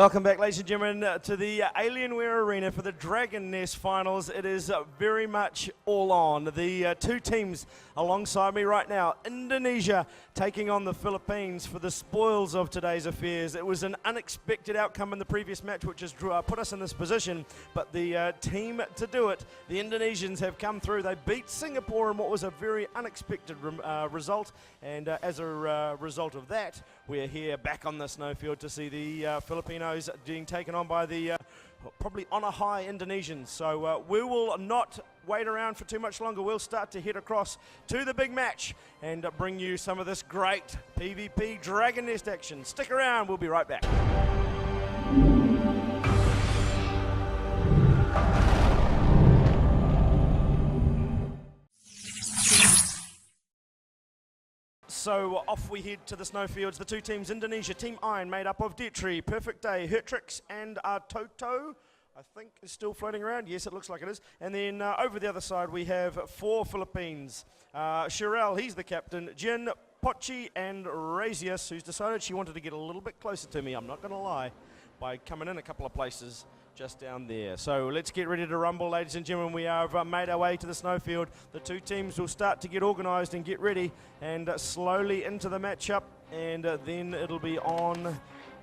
Welcome back, ladies and gentlemen, to the Alienware Arena for the Dragon Nest Finals. It is very much all on. The two teams alongside me right now, Indonesia taking on the Philippines for the spoils of today's affairs. It was an unexpected outcome in the previous match, which has put us in this position, but the team to do it, the Indonesians, have come through. They beat Singapore in what was a very unexpected result, and as a result of that, we're here back on the snowfield to see the Filipinos being taken on by the probably on a high Indonesians. So we will not wait around for too much longer. We'll start to head across to the big match and bring you some of this great PvP Dragon Nest action. Stick around, we'll be right back. So off we head to the snowfields. The two teams, Indonesia, Team Iron, made up of Detri, Perfect Day, Hertrix, and Toto, I think is still floating around. Yes, it looks like it is. And then over the other side, we have four Philippines. Shirel, he's the captain. Jin, Pochi, and Razius, who's decided she wanted to get a little bit closer to me, I'm not going to lie, by coming in a couple of places just down there. So let's get ready to rumble, ladies and gentlemen. We have made our way to the snowfield. The two teams will start to get organised and get ready and slowly into the matchup, and then it'll be on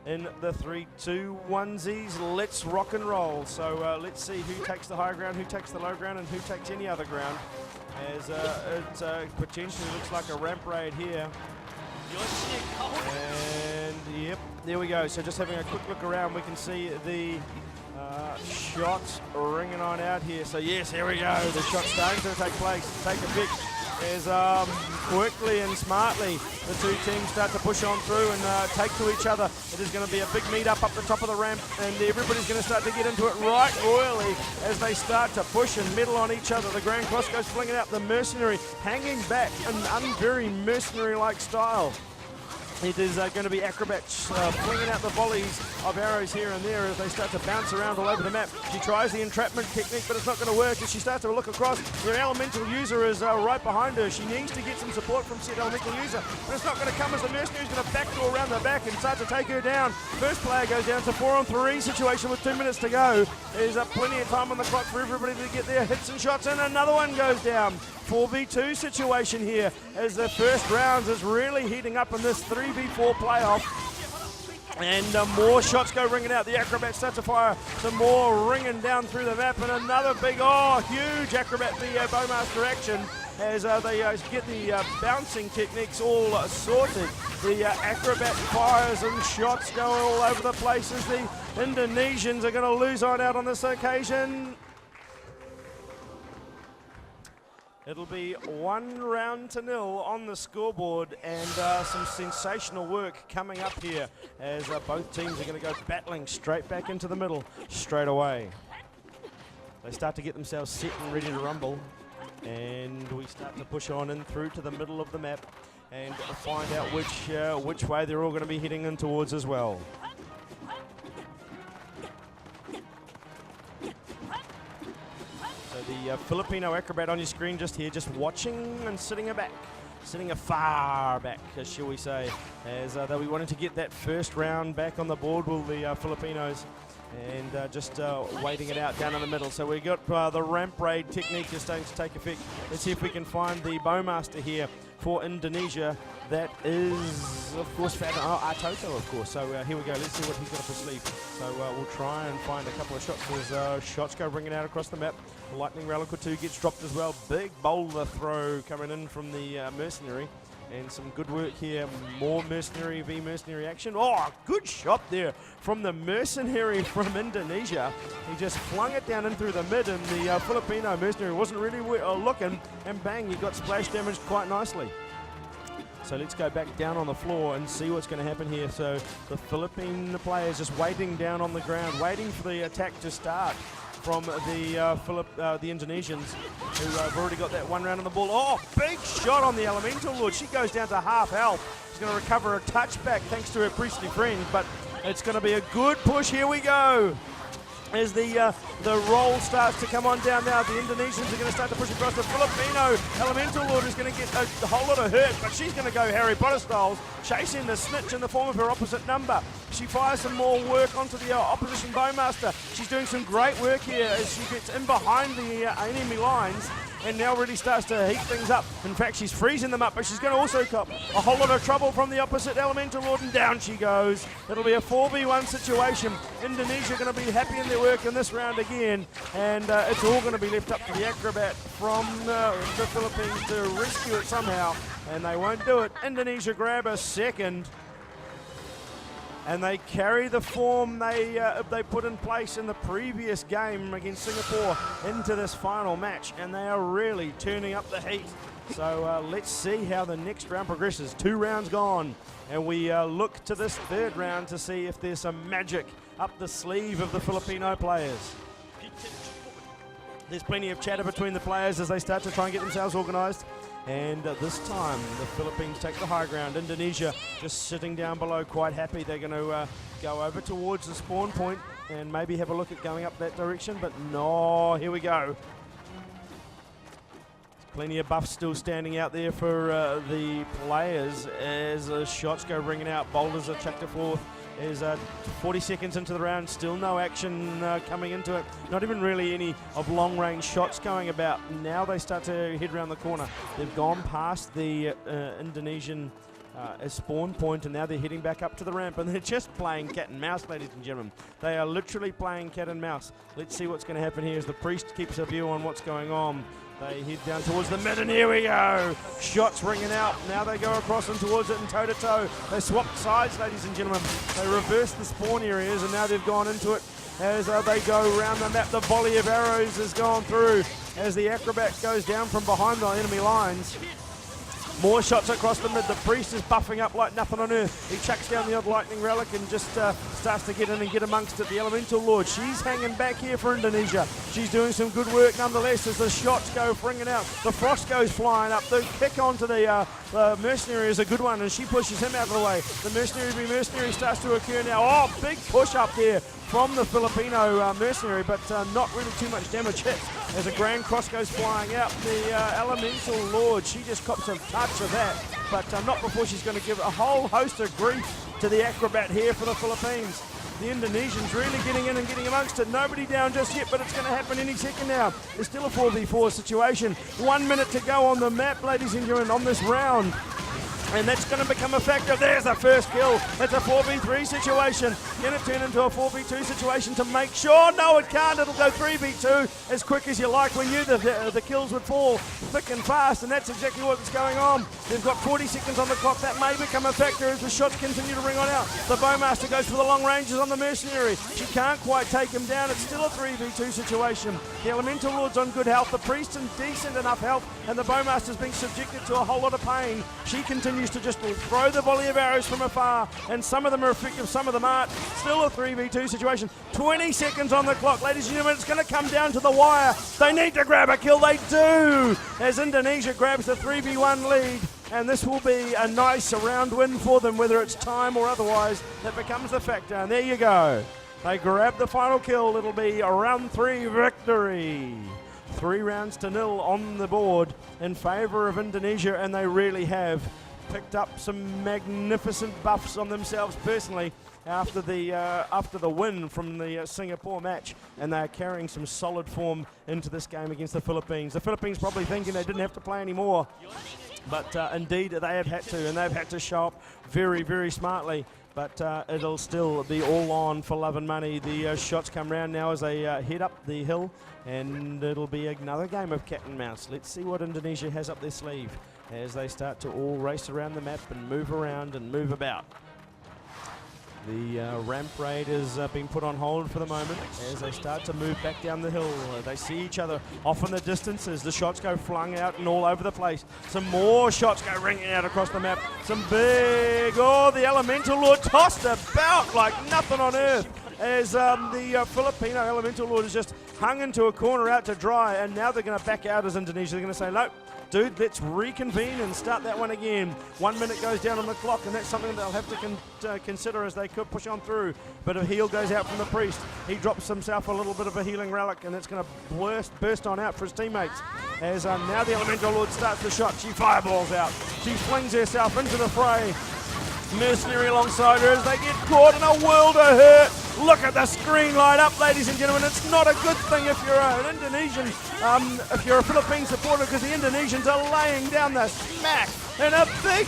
in the 3-2-1s. Let's rock and roll. So let's see who takes the high ground, who takes the low ground, and who takes any other ground, as it potentially looks like a ramp raid here. And yep, there we go. So just having a quick look around, we can see the shots ringing on out here. So yes, here we go. The shot's starting to take place, take effect, as quickly and smartly the two teams start to push on through and take to each other. It is going to be a big meet-up up the top of the ramp, and everybody's going to start to get into it right royally as they start to push and meddle on each other. The Grand Cross goes flinging out, the Mercenary hanging back in very mercenary-like style. It is going to be acrobats flinging out the volleys of arrows here and there as they start to bounce around all over the map. She tries the entrapment technique, but it's not going to work as she starts to look across. Their elemental user is right behind her. She needs to get some support from said elemental user, but it's not going to come as the mercenary is going to backdoor around the back and start to take her down. First player goes down to 4-on-3 situation with 2 minutes to go. There's plenty of time on the clock for everybody to get their hits and shots, and another one goes down. 4v2 situation here as the first rounds is really heating up in this 3v4 playoff, and more shots go ringing out. The acrobats start to fire some more ringing down through the map, and another big, huge acrobat, the Bowmaster action as they get the bouncing techniques all sorted. The acrobat fires and shots go all over the place as the Indonesians are going to lose on out on this occasion. It'll be 1-0 on the scoreboard, and some sensational work coming up here as both teams are going to go battling straight back into the middle straight away. They start to get themselves set and ready to rumble, and we start to push on in through to the middle of the map and find out which way they're all going to be heading in towards as well. The Filipino acrobat on your screen just here, just watching and sitting afar back, shall we say, as they'll be wanting to get that first round back on the board, will the Filipinos, and just waiting it out down in the middle. So we got the ramp raid technique is starting to take effect. Let's see if we can find the Bowmaster here for Indonesia. That is, of course, Toto, of course. So here we go. Let's see what he's got up his sleeve. So we'll try and find a couple of shots as shots go ringing out across the map. Lightning Relic or two gets dropped as well. Big boulder throw coming in from the Mercenary. And some good work here. More Mercenary v Mercenary action. Oh, good shot there from the Mercenary from Indonesia. He just flung it down in through the mid, and the Filipino Mercenary wasn't really looking, and bang, he got splash damaged quite nicely. So let's go back down on the floor and see what's going to happen here. So the Philippine players just waiting down on the ground, waiting for the attack to start from the Indonesians, who have already got that one round on the ball. Oh, big shot on the Elemental Lord. She goes down to half health. She's going to recover a touchback thanks to her priestly friend, but it's going to be a good push. Here we go. As the roll starts to come on down now, the Indonesians are going to start to push across. The Filipino Elemental Lord is going to get a whole lot of hurt, but she's going to go Harry Potter styles, chasing the snitch in the form of her opposite number. She fires some more work onto the opposition Bowmaster. She's doing some great work here as she gets in behind the enemy lines and now really starts to heat things up. In fact, she's freezing them up, but she's going to also cop a whole lot of trouble from the opposite Elemental Lord, and down she goes. It'll be a 4v1 situation. Indonesia going to be happy in their work in this round again, and it's all going to be left up to the Acrobat from the Philippines to rescue it somehow, and they won't do it. Indonesia grab a second, and they carry the form they put in place in the previous game against Singapore into this final match, and they are really turning up the heat. So let's see how the next round progresses. 2 rounds gone, and we look to this 3rd round to see if there's some magic up the sleeve of the Filipino players. There's plenty of chatter between the players as they start to try and get themselves organised. And this time, the Philippines take the high ground. Indonesia just sitting down below, quite happy. They're going to go over towards the spawn point and maybe have a look at going up that direction. But no, here we go. There's plenty of buffs still standing out there for the players as shots go ringing out. Boulders are chucked to forth. Is 40 seconds into the round, still no action coming into it. Not even really any of long-range shots going about. Now they start to head around the corner. They've gone past the Indonesian spawn point, and now they're heading back up to the ramp, and they're just playing cat and mouse, ladies and gentlemen. They are literally playing cat and mouse. Let's see what's going to happen here as the priest keeps a view on what's going on. They head down towards the mid, and here we go. Shots ringing out. Now they go across and towards it and toe-to-toe. They swapped sides, ladies and gentlemen. They reversed the spawn areas, and now they've gone into it as they go around the map. The volley of arrows has gone through as the Acrobat goes down from behind the enemy lines. More shots across the mid. The priest is buffing up like nothing on earth. He chucks down the odd lightning relic and just starts to get in and get amongst it. The Elemental Lord, she's hanging back here for Indonesia. She's doing some good work nonetheless as the shots go ringing out. The frost goes flying up. The kick onto the mercenary is a good one, and she pushes him out of the way. The mercenary v mercenary starts to occur now. Oh, big push up there from the Filipino mercenary, but not really too much damage hit as a grand cross goes flying out. The Elemental Lord, she just cops a touch of that, but not before she's going to give a whole host of grief to the Acrobat here for the Philippines. The Indonesians really getting in and getting amongst it. Nobody down just yet, but it's going to happen any second now. It's still a 4v4 situation. 1 minute to go on the map, ladies and gentlemen, on this round. And that's going to become a factor. There's the first kill. It's a 4v3 situation. Can it turn into a 4v2 situation to make sure? No, it can't. It'll go 3v2 as quick as you like. We knew that the kills would fall thick and fast, and that's exactly what's going on. They've got 40 seconds on the clock. That may become a factor as the shots continue to ring on out. The Bowmaster goes for the long ranges on the mercenary. She can't quite take him down. It's still a 3v2 situation. The Elemental Lord's on good health. The Priest in decent enough health, and the Bowmaster's being subjected to a whole lot of pain. She continues to just throw the volley of arrows from afar, and some of them are effective, some of them aren't. Still a 3v2 situation. 20 seconds on the clock, ladies and gentlemen. It's going to come down to the wire. They need to grab a kill. They do, as Indonesia grabs the 3v1 lead, and this will be a nice round win for them, whether it's time or otherwise. That becomes the factor, and there you go. They grab the final kill. It'll be a round 3 victory. 3 rounds to 0 on the board in favour of Indonesia, and they really have picked up some magnificent buffs on themselves personally after the win from the Singapore match, and they're carrying some solid form into this game against the Philippines. The Philippines probably thinking they didn't have to play anymore, but indeed they have had to, and they've had to show up very, very smartly. But it'll still be all on for love and money. The shots come round now as they head up the hill, and it'll be another game of cat and mouse. Let's see what Indonesia has up their sleeve as they start to all race around the map and move around and move about. The ramp raid has been put on hold for the moment as they start to move back down the hill. They see each other off in the distance as the shots go flung out and all over the place. Some more shots go ringing out across the map. Some big, the Elemental Lord tossed about like nothing on earth as the Filipino Elemental Lord is just hung into a corner out to dry, and now they're going to back out as Indonesia. They're going to say, nope, dude, let's reconvene and start that one again. 1 minute goes down on the clock, and that's something they'll have to consider as they could push on through. But a heal goes out from the Priest. He drops himself a little bit of a healing relic, and that's going to burst on out for his teammates. As now the Elemental Lord starts the shot. She fireballs out. She flings herself into the fray. Mercenary alongside her as they get caught in a world of hurt. Look at the screen light up, ladies and gentlemen. It's not a good thing if you're an Indonesian, if you're a Philippine supporter, because the Indonesians are laying down the smack in a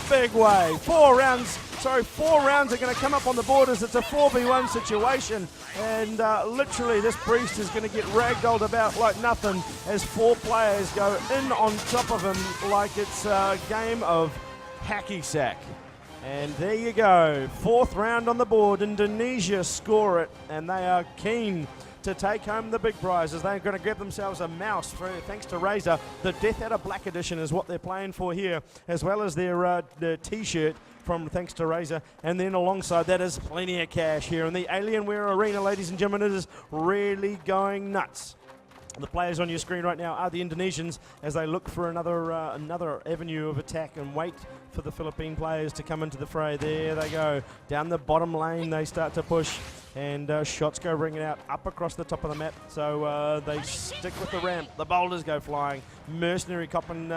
big way. 4 rounds are going to come up on the board as it's a 4v1 situation, and literally this priest is going to get ragdolled about like nothing as 4 players go in on top of him like it's a game of hacky sack. And there you go, 4th round on the board. Indonesia score it, and they are keen to take home the big prizes. They're going to grab themselves a mouse thanks to Razor. The Death Adder Black Edition is what they're playing for here, as well as their t-shirt from thanks to Razor. And then alongside that is plenty of cash here in the Alienware arena, ladies and gentlemen. It is really going nuts. The players on your screen right now are the Indonesians as they look for another avenue of attack and wait for the Philippine players to come into the fray. There they go. Down the bottom lane they start to push, and shots go ringing out up across the top of the map. So they stick with the ramp. The boulders go flying. Mercenary Coppin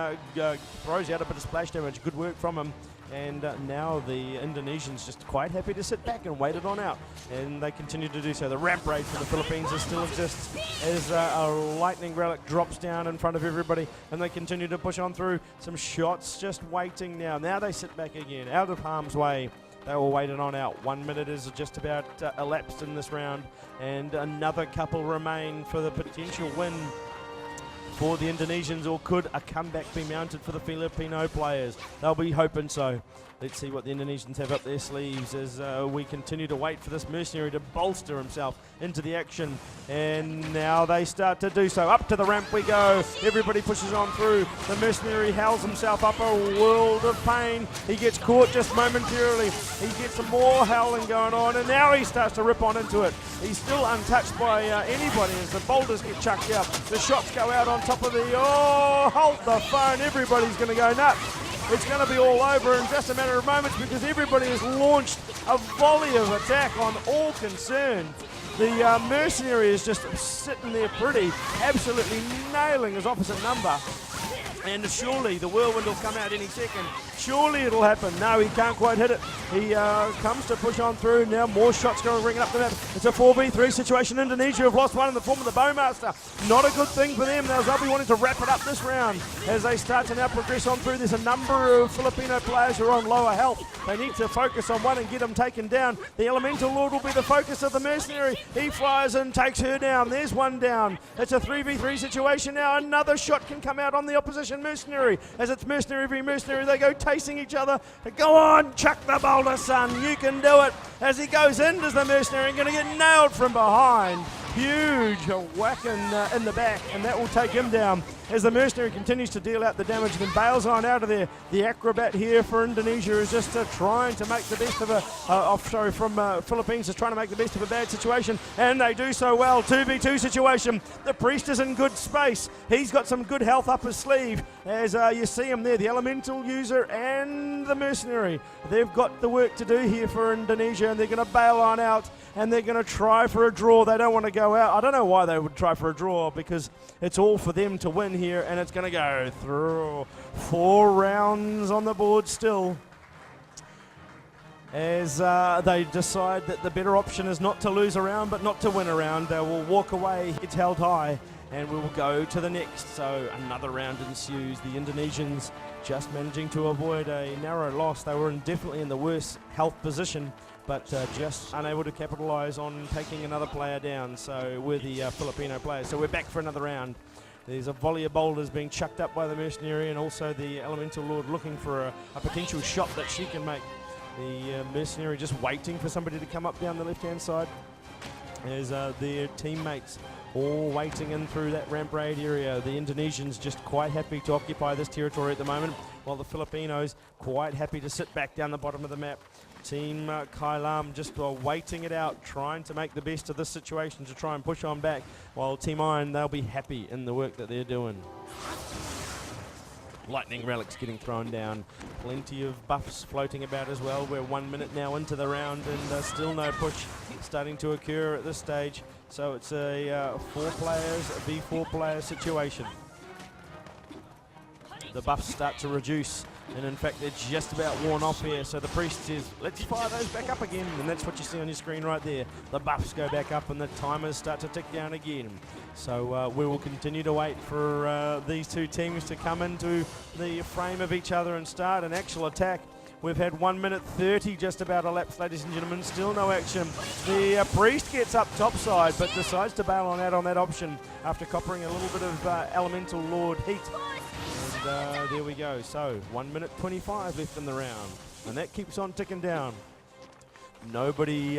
throws out a bit of splash damage. Good work from him. And now the Indonesians just quite happy to sit back and wait it on out. And they continue to do so. The ramp raid for the Philippines still exists as a lightning relic drops down in front of everybody. And they continue to push on through. Some shots just waiting now. Now they sit back again, out of harm's way. They will wait it on out. 1 minute is just about elapsed in this round. And another couple remain for the potential win for the Indonesians, or could a comeback be mounted for the Filipino players? They'll be hoping so. Let's see what the Indonesians have up their sleeves as we continue to wait for this mercenary to bolster himself into the action. And now they start to do so. Up to the ramp we go. Everybody pushes on through. The mercenary howls himself up a world of pain. He gets caught just momentarily. He gets some more howling going on, and now he starts to rip on into it. He's still untouched by anybody as the boulders get chucked out. The shots go out on top of the... Oh, hold the phone. Everybody's going to go nuts. It's going to be all over in just a matter of moments because everybody has launched a volley of attack on all concerned. The mercenary is just sitting there pretty, absolutely nailing his opposite number. And surely the whirlwind will come out any second. Surely it'll happen. No, he can't quite hit it. He comes to push on through. Now more shots going ringing up the map. It's a 4v3 situation. Indonesia have lost one in the form of the Bowmaster. Not a good thing for them. They'll be wanting to wrap it up this round as they start to now progress on through. There's a number of Filipino players who are on lower health. They need to focus on one and get them taken down. The Elemental Lord will be the focus of the mercenary. He flies and takes her down. There's one down. It's a 3v3 situation now. Another shot can come out on the opposition mercenary. As it's mercenary v mercenary, they go tasting each other. Go on, chuck the boulder, son. You can do it. As he goes in, does the mercenary going to get nailed from behind. Huge whack in the back, and that will take him down as the mercenary continues to deal out the damage, then bails on out of there. The acrobat here for Indonesia is just trying to make the best of Philippines is trying to make the best of a bad situation, and they do so well. 2v2 situation. The priest is in good space. He's got some good health up his sleeve as you see him there, the elemental user and the mercenary. They've got the work to do here for Indonesia, and they're going to bail on out, and they're going to try for a draw. They don't want to go out. I don't know why they would try for a draw, because it's all for them to win here, and it's going to go through 4 rounds on the board still as they decide that the better option is not to lose a round but not to win a round. They will walk away heads held high, and we will go to the next. So another round ensues. The Indonesians just managing to avoid a narrow loss. They were definitely in the worst health position, but just unable to capitalise on taking another player down. So we're the Filipino players. So we're back for another round. There's a volley of boulders being chucked up by the mercenary, and also the Elemental Lord looking for a potential shot that she can make. The mercenary just waiting for somebody to come up down the left-hand side as their teammates all waiting in through that ramp raid area. The Indonesians just quite happy to occupy this territory at the moment, while the Filipinos quite happy to sit back down the bottom of the map. Team Quaelum just waiting it out, trying to make the best of this situation to try and push on back, while Team Iron, they'll be happy in the work that they're doing. Lightning relics getting thrown down. Plenty of buffs floating about as well. We're 1 minute now into the round, and still no push starting to occur at this stage. So it's a 4 players v4 player situation. The buffs start to reduce And in fact, they're just about worn off here. So the priest says, let's fire those back up again. And that's what you see on your screen right there. The buffs go back up and the timers start to tick down again. So we will continue to wait for these two teams to come into the frame of each other and start an actual attack. We've had 1 minute 30 just about elapsed, ladies and gentlemen. Still no action. The priest gets up topside, but decides to bail on that option after coppering a little bit of elemental lord heat. And there we go. So 1 minute 25 left in the round, and that keeps on ticking down. Nobody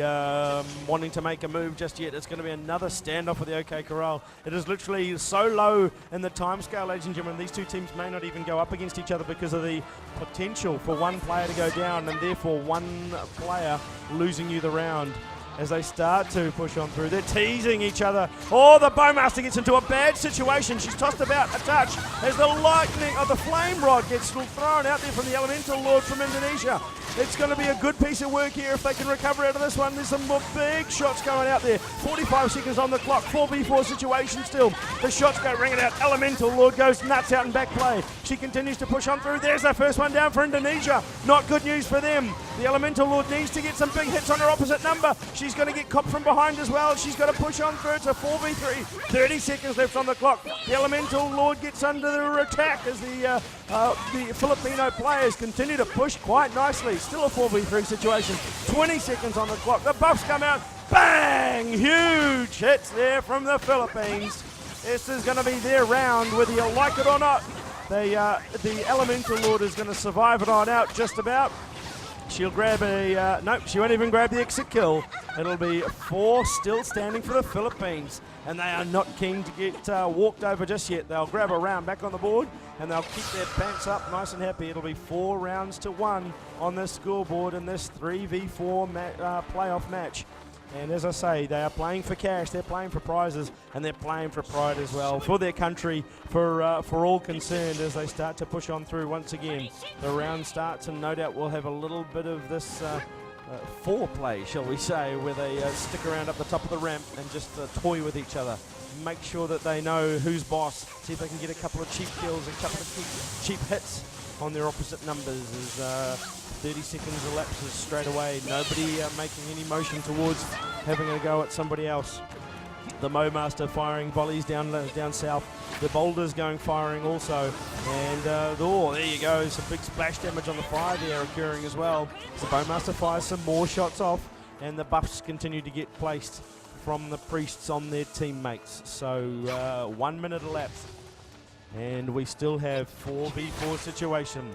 wanting to make a move just yet. It's going to be another standoff with the OK Corral. It is literally so low in the time scale, ladies and gentlemen. These two teams may not even go up against each other because of the potential for one player to go down and therefore one player losing you the round. As they start to push on through, they're teasing each other. Oh, the Bowmaster gets into a bad situation. She's tossed about a touch as the lightning of the flame rod gets thrown out there from the Elemental Lord from Indonesia. It's going to be a good piece of work here if they can recover out of this one. There's some more big shots going out there. 45 seconds on the clock, 4v4 situation still. The shots go ringing out. Elemental Lord goes nuts out in back play. She continues to push on through. There's the first one down for Indonesia. Not good news for them. The Elemental Lord needs to get some big hits on her opposite number. She's going to get copped from behind as well. She's got to push on through. It's a 4v3. 30 seconds left on the clock. The Elemental Lord gets under their attack as the Filipino players continue to push quite nicely. Still a 4v3 situation. 20 seconds on the clock. The buffs come out. Bang! Huge hits there from the Philippines. This is going to be their round, whether you like it or not. The Elemental Lord is going to survive it on out just about. She'll grab a, nope, she won't even grab the exit kill. It'll be 4 still standing for the Philippines. And they are not keen to get walked over just yet. They'll grab a round back on the board and they'll keep their pants up nice and happy. It'll be 4 rounds to 1 on this scoreboard in this 3v4 playoff match. And as I say, they are playing for cash, they're playing for prizes, and they're playing for pride as well, for their country, for all concerned as they start to push on through once again. The round starts, and no doubt we'll have a little bit of this foreplay, shall we say, where they stick around up the top of the ramp and just toy with each other. Make sure that they know who's boss, see if they can get a couple of cheap kills, a couple of cheap hits on their opposite numbers. As 30 seconds elapses straight away, nobody making any motion towards having a go at somebody else. The Mowmaster firing volleys down south. The boulders going firing also. And there you go, some big splash damage on the fire there occurring as well. The Bowmaster fires some more shots off, and the buffs continue to get placed from the priests on their teammates. So 1 minute elapsed, and we still have 4v4 situation.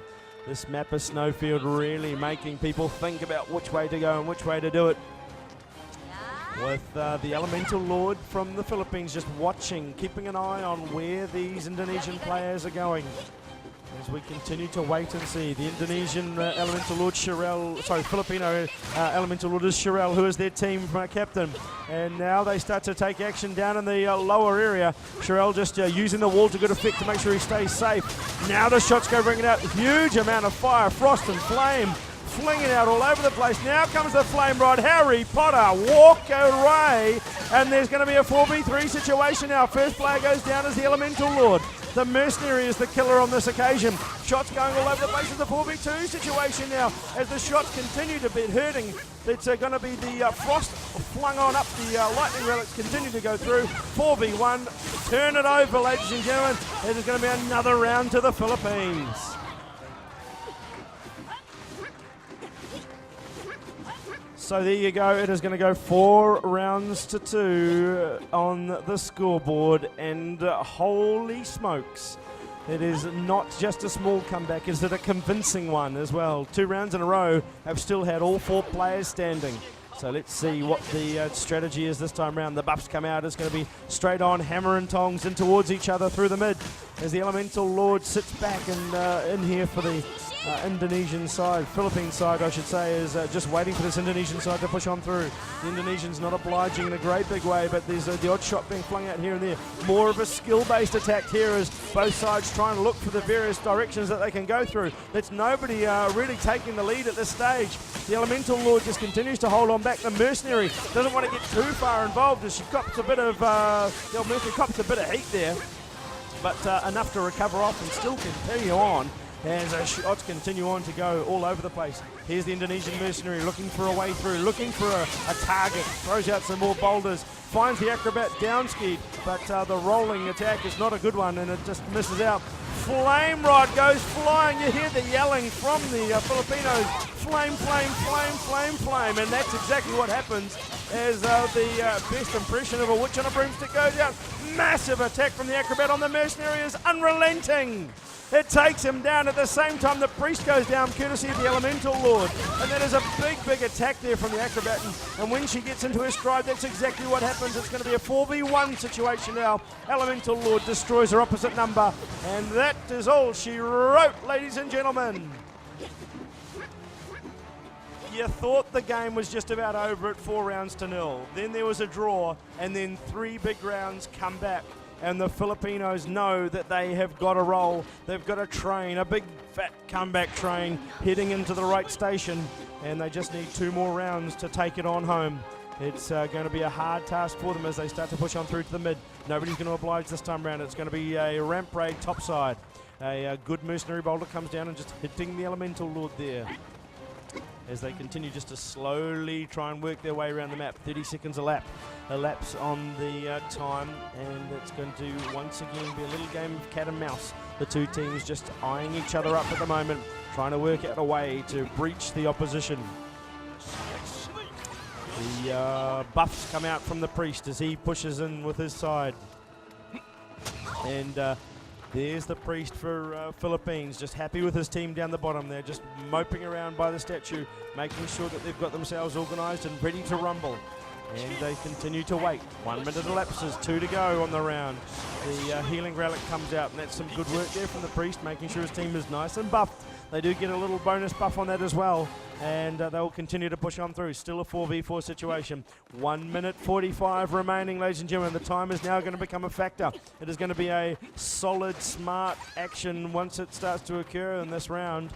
This map of Snowfield really making people think about which way to go and which way to do it. With the Elemental Lord from the Philippines just watching, keeping an eye on where these Indonesian players are going. As we continue to wait and see, the Indonesian Elemental Lord Filipino Elemental Lord is Sherelle, who is their team captain. And now they start to take action down in the lower area. Sherelle just using the wall to good effect to make sure he stays safe. Now the shots go ringing out. Huge amount of fire, frost and flame, flinging out all over the place. Now comes the flame rod. Harry Potter, walk away. And there's going to be a 4v3 situation now. First player goes down as the Elemental Lord. The Mercenary is the killer on this occasion. Shots going all over the place. It's a 4v2 situation now. As the shots continue to be hurting, it's going to be the frost flung on up. The lightning relics continue to go through. 4v1. Turn it over, ladies and gentlemen. It is going to be another round to the Philippines. So there you go, it is going to go 4 rounds to 2 on the scoreboard, and holy smokes, it is not just a small comeback, is it a convincing one as well. 2 rounds in a row have still had all 4 players standing. So let's see what the strategy is this time round. The buffs come out, it's going to be straight on, hammer and tongs in towards each other through the mid, as the Elemental Lord sits back and in here for the Indonesian side, Philippine side I should say, is just waiting for this Indonesian side to push on through. The Indonesians not obliging in a great big way, but there's the odd shot being flung out here and there. More of a skill-based attack here as both sides trying to look for the various directions that they can go through. There's nobody really taking the lead at this stage. The Elemental Lord just continues to hold on back. The Mercenary doesn't want to get too far involved as she cops a bit of, the old Mercenary cops a bit of heat there, but enough to recover off and still continue on. as shots continue on to go all over the place. Here's the Indonesian mercenary looking for a way through, looking for a target, throws out some more boulders, finds the acrobat down skied, but the rolling attack is not a good one and it just misses out. Flame rod goes flying. You hear the yelling from the Filipinos. Flame, flame, flame, flame, flame. And that's exactly what happens as the best impression of a witch on a broomstick goes out. Massive attack from the acrobat on the mercenary is unrelenting. It takes him down. At the same time, the priest goes down, courtesy of the Elemental Lord. And that is a big, big attack there from the acrobat. And when she gets into her stride, that's exactly what happens. It's going to be a 4v1 situation now. Elemental Lord destroys her opposite number. And that is all she wrote, ladies and gentlemen. You thought the game was just about over at 4-0. Then there was a draw, and then 3 big rounds come back. And the Filipinos know that they have got to roll. They've got a train, a big fat comeback train heading into the right station. And they just need 2 more rounds to take it on home. It's going to be a hard task for them as they start to push on through to the mid. Nobody's going to oblige this time round. It's going to be a ramp raid topside. A good mercenary boulder comes down and just hitting the Elemental Lord there. As they continue just to slowly try and work their way around the map. 30 seconds elapse on the time, and it's going to once again be a little game of cat and mouse. The 2 teams just eyeing each other up at the moment, trying to work out a way to breach the opposition. The buffs come out from the priest as he pushes in with his side. And there's the priest for Philippines, just happy with his team down the bottom. They're just moping around by the statue, making sure that they've got themselves organised and ready to rumble. And they continue to wait. 1 minute elapses, 2 to go on the round. The healing relic comes out, and that's some good work there from the priest, making sure his team is nice and buffed. They do get a little bonus buff on that as well. And they'll continue to push on through. Still a 4v4 situation. 1 minute 45 remaining, ladies and gentlemen. The time is now going to become a factor. It is going to be a solid, smart action once it starts to occur in this round.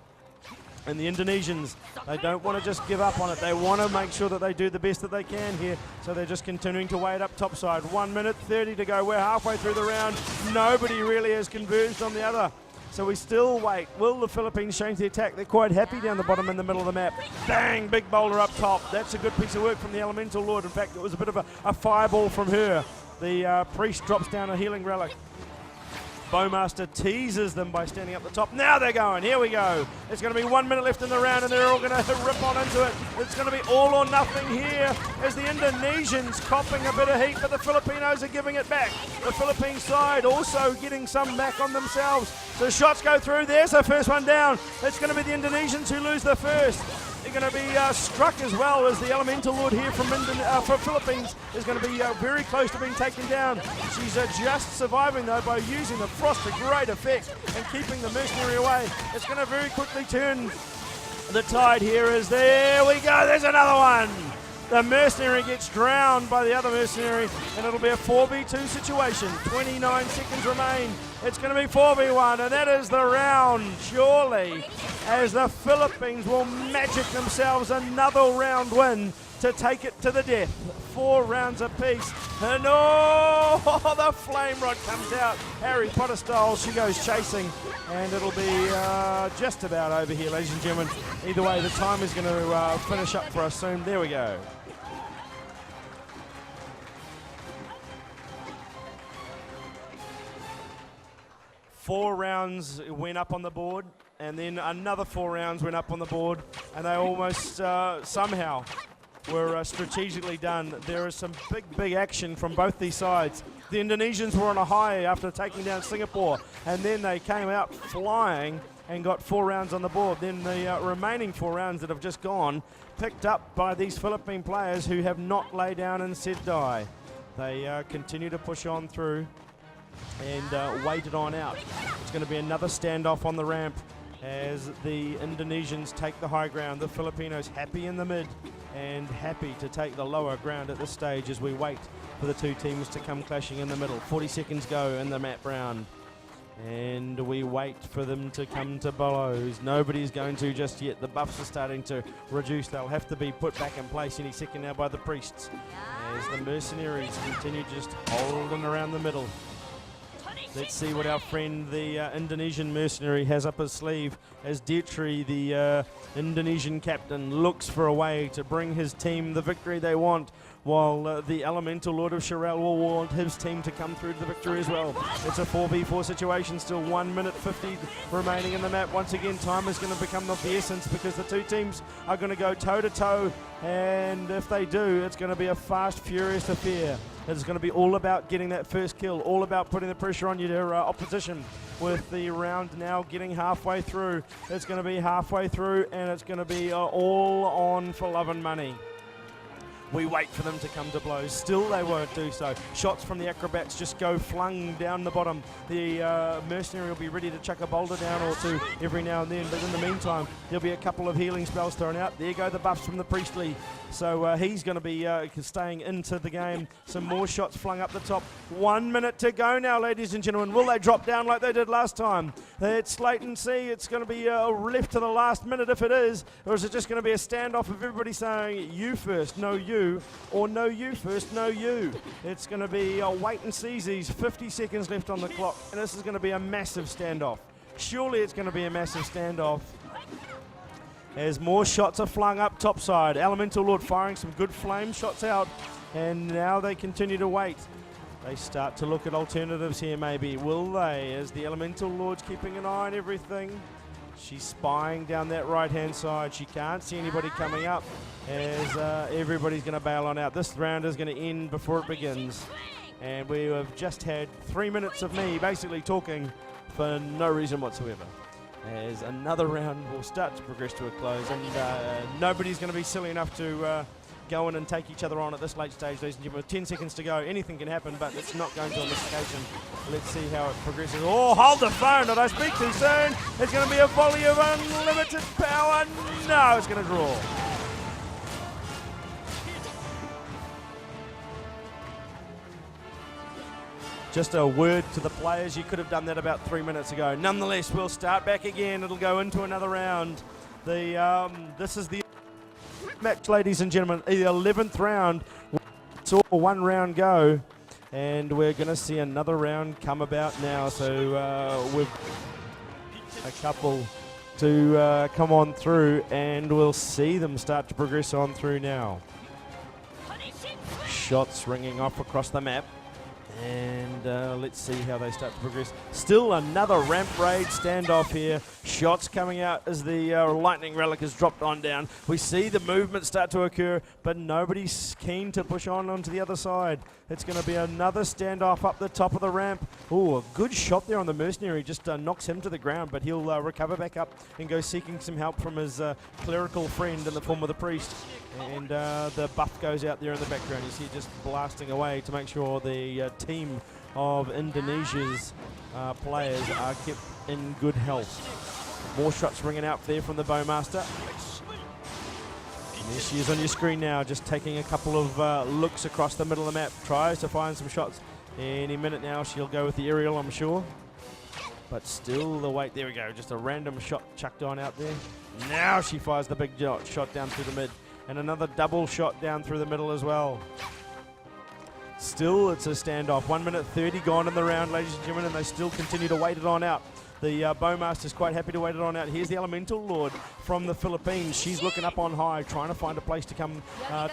And the Indonesians, they don't want to just give up on it. They want to make sure that they do the best that they can here. So they're just continuing to wait up topside. 1 minute 30 to go. We're halfway through the round. Nobody really has converged on the other. So we still wait. Will the Philippines change the attack? They're quite happy down the bottom in the middle of the map. Bang! Big boulder up top. That's a good piece of work from the Elemental Lord. In fact, it was a bit of a fireball from her. The priest drops down a healing relic. Bowmaster teases them by standing up the top. Now they're going. Here we go. It's going to be 1 minute left in the round, and they're all going to rip on into it. It's going to be all or nothing here as the Indonesians copping a bit of heat, but the Filipinos are giving it back. The Philippine side also getting some back on themselves. So shots go through. There's the first one down. It's going to be the Indonesians who lose the first. They're going to be struck as well as the Elemental Lord here from Philippines is going to be very close to being taken down. She's just surviving though by using the frost to great effect and keeping the mercenary away. It's going to very quickly turn the tide here as there we go. There's another one. The mercenary gets drowned by the other mercenary, and it'll be a 4v2 situation. 29 seconds remain. It's going to be 4v1, and that is the round, surely, as the Philippines will magic themselves another round win to take it to the death. 4 rounds apiece. And oh, the flame rod comes out. Harry Potter style, she goes chasing, and it'll be just about over here, ladies and gentlemen. Either way, the time is going to finish up for us soon. There we go. Four rounds went up on the board, and then another 4 rounds went up on the board, and they almost somehow were strategically done. There is some big action from both these sides. The Indonesians were on a high after taking down Singapore, and then they came out flying and got 4 rounds on the board. Then the remaining 4 rounds that have just gone, picked up by these Philippine players who have not laid down and said die. They continue to push on through and waited on out. It's going to be another standoff on the ramp as the Indonesians take the high ground. The Filipinos happy in the mid and happy to take the lower ground at this stage as we wait for the 2 teams to come clashing in the middle. 40 seconds go in the map round, and we wait for them to come to blows. Nobody's going to just yet. The buffs are starting to reduce. They'll have to be put back in place any second now by the priests as the mercenaries continue just holding around the middle. Let's see what our friend, the Indonesian mercenary, has up his sleeve as Dietri, the Indonesian captain, looks for a way to bring his team the victory they want, while the Elemental Lord of Shirel will want his team to come through to the victory as well. It's a 4v4 situation, still 1 minute 50 remaining in the map. Once again, time is going to become of the essence because the two teams are going to go toe-to-toe, and if they do, it's going to be a fast, furious affair. It's going to be all about getting that first kill, all about putting the pressure on your opposition. With the round now getting halfway through, it's going to be halfway through, and it's going to be all on for love and money. We wait for them to come to blows. Still they won't do so. Shots from the acrobats just go flung down the bottom. The mercenary will be ready to chuck a boulder down or two every now and then, but in the meantime there'll be a couple of healing spells thrown out. There go the buffs from the priestly, so he's going to be staying into the game. Some more shots flung up the top. 1 minute to go now, ladies and gentlemen. Will they drop down like they did last time? It's late and see. It's going to be left to the last minute if it is, or is it just going to be a standoff of everybody saying you first, no you, or no you first, no you? It's going to be wait and see. 50 seconds left on the clock, and this is going to be a massive standoff. Surely it's going to be a massive standoff as more shots are flung up topside. Elemental Lord firing some good flame shots out, and now they continue to wait. They start to look at alternatives here maybe. Will they, as the Elemental Lord's keeping an eye on everything? She's spying down that right-hand side. She can't see anybody coming up as everybody's going to bail on out. This round is going to end before it begins. And we have just had 3 minutes of me basically talking for no reason whatsoever. As another round will start to progress to a close, and nobody's going to be silly enough to go in and take each other on at this late stage, ladies and gentlemen. With 10 seconds to go, anything can happen, but it's not going to on this occasion. Let's see how it progresses. Oh, hold the phone, did I speak too soon? It's going to be a volley of unlimited power. No, it's going to draw. Just a word to the players, you could have done that about 3 minutes ago. Nonetheless, we'll start back again. It'll go into another round. This is the match, ladies and gentlemen, the 11th round. Saw one round go, and we're going to see another round come about now. So we've a couple to come on through, and we'll see them start to progress on through now. Shots ringing off across the map. And let's see how they start to progress. Still another ramp raid standoff here. Shots coming out as the lightning relic is dropped on down. We see the movement start to occur, but nobody's keen to push on onto the other side. It's going to be another standoff up the top of the ramp. Oh, a good shot there on the mercenary. Just knocks him to the ground, but he'll recover back up and go seeking some help from his clerical friend in the form of the priest. And the buff goes out there in the background. You see just blasting away to make sure the team of Indonesia's players are kept in good health. More shots ringing out there from the Bowmaster. And there she is on your screen now, just taking a couple of looks across the middle of the map. Tries to find some shots. Any minute now she'll go with the aerial, I'm sure. But still the wait. There we go. Just a random shot chucked on out there. Now she fires the big shot down through the mid. And another double shot down through the middle as well. Still, it's a standoff. 1 minute 30 gone in the round, ladies and gentlemen, and they still continue to wait it on out. The Bowmaster's quite happy to wait it on out. Here's the Elemental Lord from the Philippines. She's looking up on high, trying to find a place to come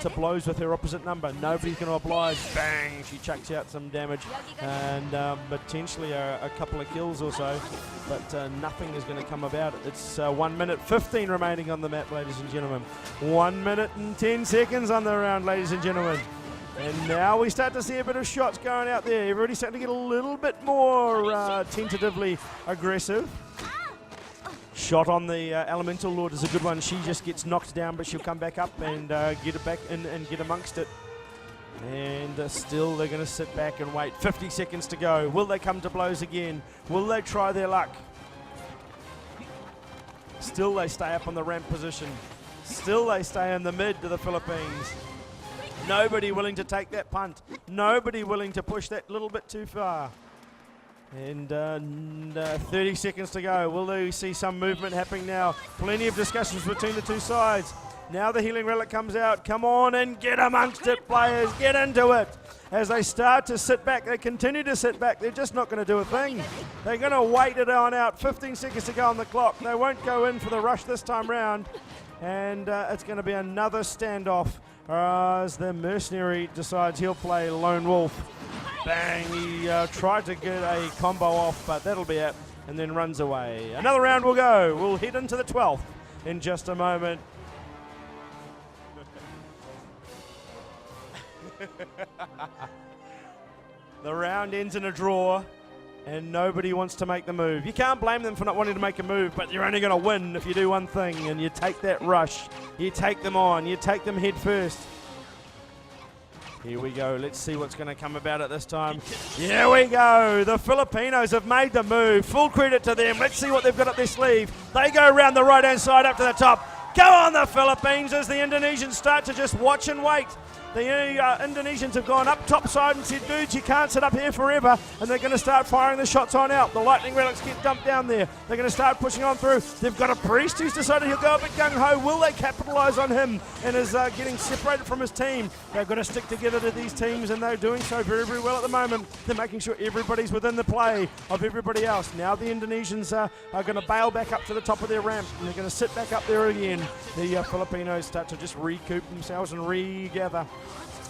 to blows with her opposite number. Nobody's going to oblige. Bang! She chucks out some damage and potentially a couple of kills or so, but nothing is going to come about it. It's 1 minute 15 remaining on the map, ladies and gentlemen. 1 minute and 10 seconds on the round, ladies and gentlemen. And now we start to see a bit of shots going out there. Everybody's starting to get a little bit more tentatively aggressive. Shot on the Elemental Lord is a good one. She just gets knocked down, but she'll come back up and get it back in and get amongst it. And still they're going to sit back and wait. 50 seconds to go. Will they come to blows again? Will they try their luck? Still they stay up on the ramp position. Still they stay in the mid to the Philippines. Nobody willing to take that punt. Nobody willing to push that little bit too far. And 30 seconds to go. Will they see some movement happening now? Plenty of discussions between the two sides. Now the healing relic comes out. Come on and get amongst it, players. Get into it. As they start to sit back, they continue to sit back. They're just not going to do a thing. They're going to wait it on out. 15 seconds to go on the clock. They won't go in for the rush this time round. And it's going to be another standoff as the mercenary decides he'll play Lone Wolf. Bang, he tried to get a combo off, but that'll be it, and then runs away. Another round will go. We'll head into the 12th in just a moment. The round ends in a draw, and nobody wants to make the move. You can't blame them for not wanting to make a move, but you're only going to win if you do one thing, and you take that rush. You take them on. You take them head first. Here we go. Let's see what's going to come about it this time. Here we go. The Filipinos have made the move. Full credit to them. Let's see what they've got up their sleeve. They go around the right-hand side up to the top. Go on, the Philippines, as the Indonesians start to just watch and wait. The Indonesians have gone up top side and said, dudes, you can't sit up here forever, and they're going to start firing the shots on out. The lightning relics get dumped down there. They're going to start pushing on through. They've got a priest who's decided he'll go a bit gung-ho. Will they capitalise on him and is getting separated from his team? They've got to stick together to these teams, and they're doing so very, very well at the moment. They're making sure everybody's within the play of everybody else. Now the Indonesians are going to bail back up to the top of their ramp, and they're going to sit back up there again. The Filipinos start to just recoup themselves and regather.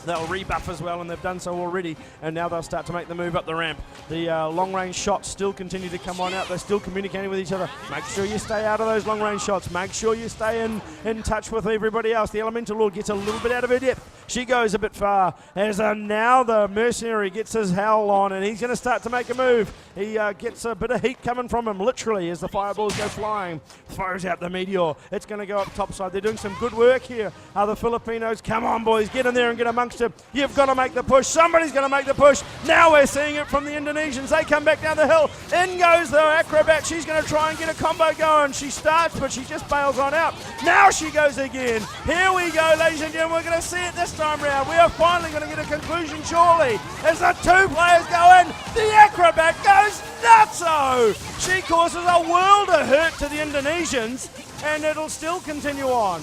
They'll rebuff as well, and they've done so already, and now they'll start to make the move up the ramp. The long-range shots still continue to come on out. They're still communicating with each other. Make sure you stay out of those long-range shots. Make sure you stay in touch with everybody else. The Elemental Lord gets a little bit out of her depth. She goes a bit far, as now the Mercenary gets his howl on, and he's going to start to make a move. He gets a bit of heat coming from him, literally, as the fireballs go flying. Throws out the Meteor. It's going to go up top side. They're doing some good work here. The Filipinos, come on, boys, get in there and get amongst it. You've got to make the push. Somebody's going to make the push. Now we're seeing it from the Indonesians. They come back down the hill. In goes the Acrobat. She's going to try and get a combo going. She starts, but she just bails on out. Now she goes again. Here we go, ladies and gentlemen. We're going to see it this time round. We are finally going to get a conclusion, surely. As the two players go in, the Acrobat goes nutso. She causes a world of hurt to the Indonesians, and it'll still continue on.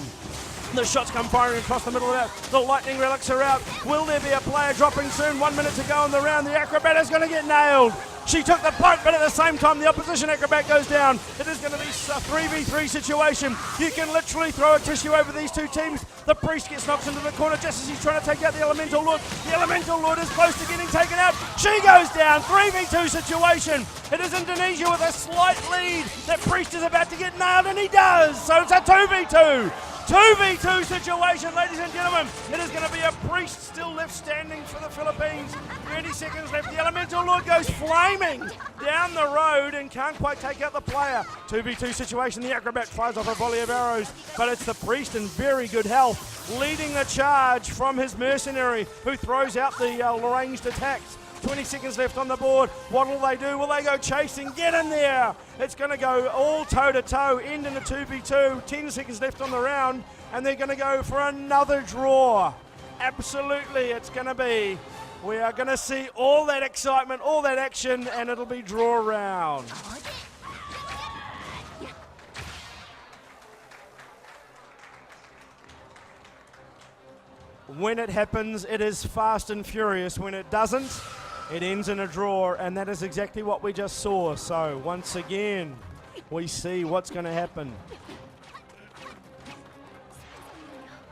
The shots come firing across the middle of that. The lightning relics are out. Will there be a player dropping soon? 1 minute to go in the round. The Acrobat is going to get nailed. She took the poke, but at the same time, the opposition Acrobat goes down. It is going to be a 3v3 situation. You can literally throw a tissue over these two teams. The priest gets knocked into the corner just as he's trying to take out the Elemental Lord. The Elemental Lord is close to getting taken out. She goes down. 3v2 situation. It is Indonesia with a slight lead. That priest is about to get nailed, and he does. So it's a 2v2. 2v2 situation, ladies and gentlemen. It is going to be a priest still left standing for the Philippines. 30 seconds left. The Elemental Lord goes flaming down the road and can't quite take out the player. 2v2 situation. The Acrobat fires off a volley of arrows, but it's the priest in very good health, leading the charge from his mercenary, who throws out the ranged attacks. 20 seconds left on the board. What will they do? Will they go chasing? Get in there! It's going to go all toe-to-toe, end in a 2v2. 10 seconds left on the round, and they're going to go for another draw. Absolutely, it's going to be. We are going to see all that excitement, all that action, and it'll be draw round. When it happens, it is fast and furious. When it doesn't, it ends in a draw, and that is exactly what we just saw. So once again, we see what's going to happen.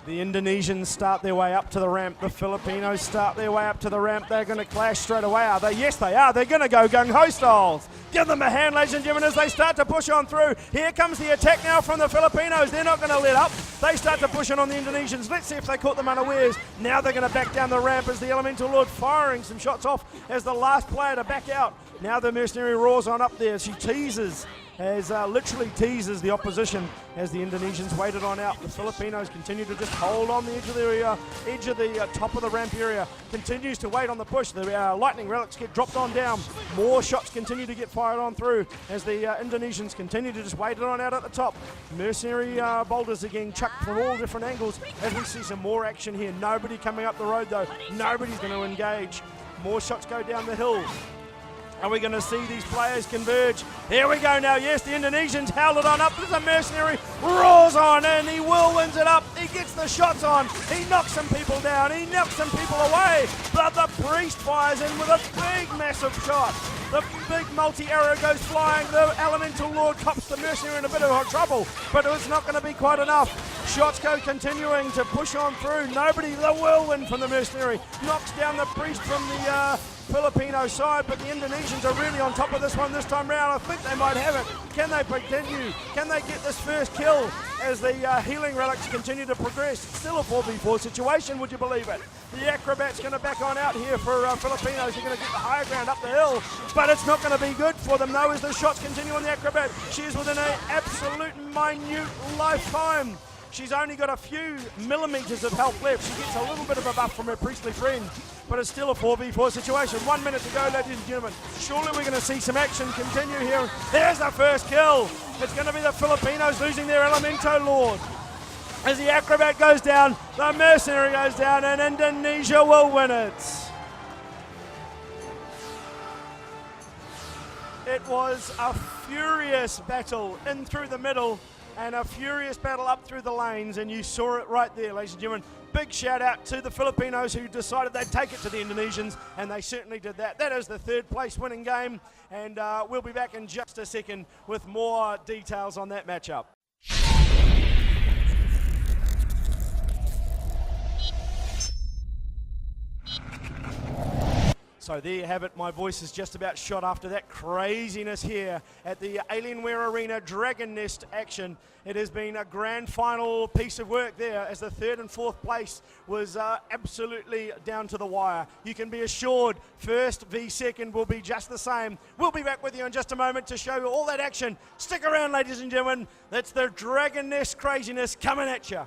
The Indonesians start their way up to the ramp. The Filipinos start their way up to the ramp. They're going to clash straight away, are they? Yes, they are. They're going to go gung-ho styles. Give them a hand, ladies and gentlemen, as they start to push on through. Here comes the attack now from the Filipinos. They're not going to let up. They start to push on the Indonesians. Let's see if they caught them unawares. Now they're going to back down the ramp as the Elemental Lord firing some shots off as the last player to back out. Now the mercenary roars on up there. She teases, literally teases the opposition as the Indonesians waited on out. The Filipinos continue to just hold on the edge of the top of the ramp area. Continues to wait on the push. The lightning relics get dropped on down. More shots continue to get fired on through as the Indonesians continue to just wait it on out at the top. Mercenary boulders are getting chucked from all different angles as we see some more action here. Nobody coming up the road though. Nobody's going to engage. More shots go down the hill. Are we going to see these players converge? Here we go now. Yes, the Indonesians held it on up. There's a mercenary, roars on in. He whirlwinds it up. He gets the shots on. He knocks some people down. He knocks some people away. But the priest fires in with a big, massive shot. The big multi-arrow goes flying. The elemental lord cops the mercenary in a bit of trouble, but it's not going to be quite enough. Shots go continuing to push on through. Nobody, the whirlwind from the mercenary knocks down the priest from the Filipino side, but the Indonesians are really on top of this one this time round. I think they might have it. Can they continue? Can they get this first kill as the healing relics continue to progress? It's still a 4v4 situation, would you believe it? The acrobat's going to back on out here for Filipinos. They're going to get the higher ground up the hill, but it's not going to be good for them though as the shots continue on the acrobat. She is within an absolute minute lifetime. She's only got a few millimeters of health left. She gets a little bit of a buff from her priestly friend, but it's still a 4v4 situation. 1 minute to go, ladies and gentlemen. Surely we're going to see some action continue here. There's the first kill. It's going to be the Filipinos losing their Elemento Lord. As the acrobat goes down, the mercenary goes down, and Indonesia will win it. It was a furious battle in through the middle, and a furious battle up through the lanes, and you saw it right there, ladies and gentlemen. Big shout out to the Filipinos who decided they'd take it to the Indonesians, and they certainly did that. That is the third place winning game, and we'll be back in just a second with more details on that matchup. So there you have it. My voice is just about shot after that craziness here at the Alienware Arena Dragon Nest action. It has been a grand final piece of work there as the third and fourth place was absolutely down to the wire. You can be assured first v second will be just the same. We'll be back with you in just a moment to show you all that action. Stick around, ladies and gentlemen. That's the Dragon Nest craziness coming at you.